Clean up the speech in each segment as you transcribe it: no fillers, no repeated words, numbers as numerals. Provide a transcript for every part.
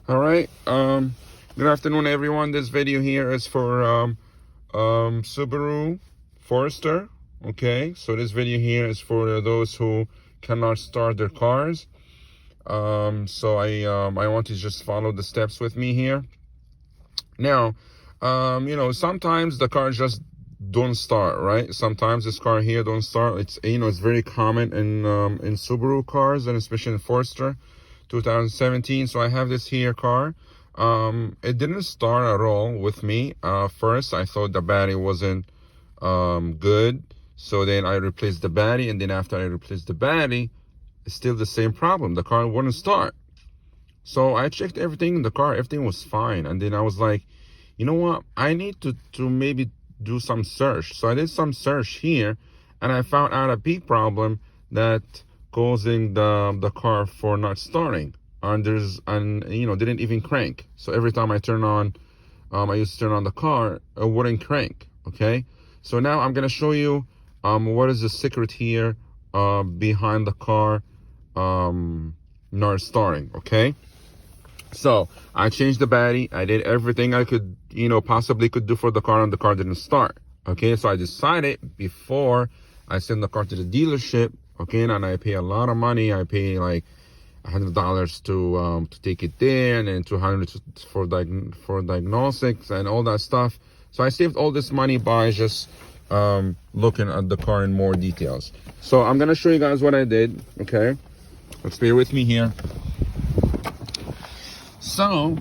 All right. Good afternoon, everyone. This video here is for Subaru Forester. Okay, so this video here is for those who cannot start their cars. So I want to just follow the steps with me here. Now, sometimes the cars just don't start, right? Sometimes this car here don't start. It's very common in Subaru cars, and especially in Forester 2017. So I have this here car. It didn't start at all with me. First I thought the battery wasn't good, so then I replaced the battery, and then after I replaced the battery, it's still the same problem. The car wouldn't start. So I checked everything in the car, everything was fine. And then I was like, you know what? I need to maybe do some search. So I did some search here, and I found out a big problem that causing the car for not starting. And didn't even crank. So every time I turn on, I used to turn on the car, it wouldn't crank. Okay. So now I'm gonna show you what is the secret here behind the car not starting. Okay. So I changed the battery. I did everything I could, possibly could do for the car, and the car didn't start. Okay, so I decided before I send the car to the dealership, okay, and I pay a lot of money. I pay like $100 to take it there, and then $200 for diagnostics and all that stuff. So I saved all this money by just looking at the car in more details. So I'm gonna show you guys what I did. Okay, let's bear with me here. So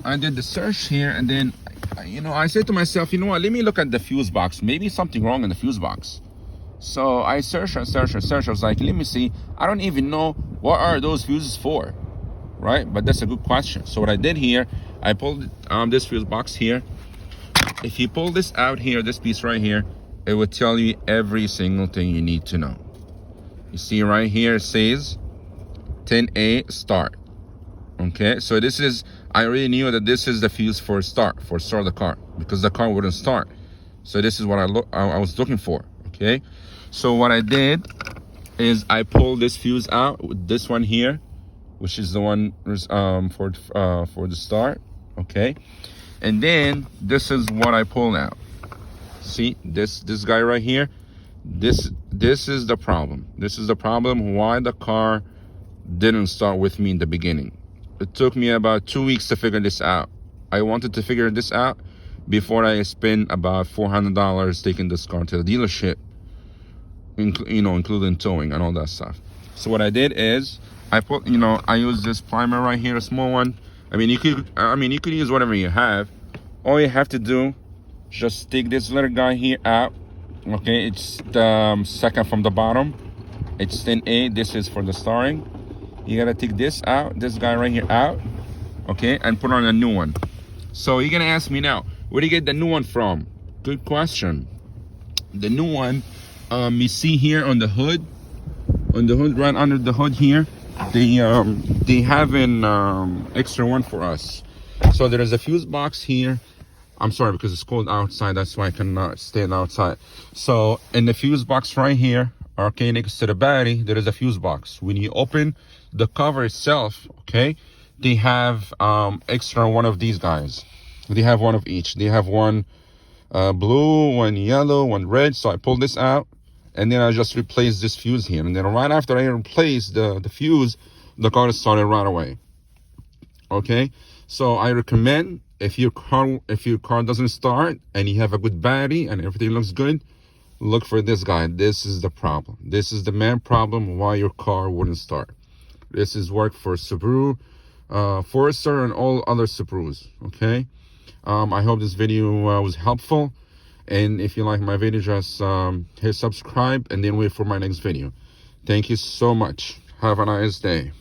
I did the search here, and then I said to myself, you know what, let me look at the fuse box. Maybe something wrong in the fuse box. So I searched. I was like, let me see. I don't even know what are those fuses for, right? But that's a good question. So what I did here, I pulled this fuse box here. If you pull this out here, this piece right here, it would tell you every single thing you need to know. You see right here, it says 10A start. Okay, so this is, I already knew that this is the fuse for start the car, because the car wouldn't start. So this is what I was looking for. Okay, so what I did is I pulled this fuse out with this one here, which is the one for the start. Okay, and then this is what I pulled out. See this guy right here. This is the problem. This is the problem why the car didn't start with me in the beginning. It took me about 2 weeks to figure this out. I wanted to figure this out before I spent about $400 taking this car to the dealership, including towing and all that stuff. So what I did is I put, I used this primer right here, a small one. You could use whatever you have. All you have to do, just take this little guy here out. Okay, it's the second from the bottom. It's 10A. This is for the starting. You gotta take this out, this guy right here out, okay, and put on a new one. So you're gonna ask me now, where do you get the new one from? Good question. The new one, you see here on the hood, right under the hood here, they have an extra one for us. So there is a fuse box here. I'm sorry, because it's cold outside, that's why I cannot stand outside. So in the fuse box right here, okay, next to the battery, there is a fuse box. When you open the cover itself, okay, they have extra one of these guys. They have one of each. They have one blue, one yellow, one red. So I pulled this out, and then I just replaced this fuse here. And then right after I replaced the fuse, the car started right away. Okay, so I recommend, if your car doesn't start and you have a good battery and everything looks good, look for this guy. This is the problem. This is the main problem why your car wouldn't start. This is work for Subaru, Forester, and all other Subarus. Okay, I hope this video was helpful, and if you like my video, just hit subscribe and then wait for my next video. Thank you so much. Have a nice day.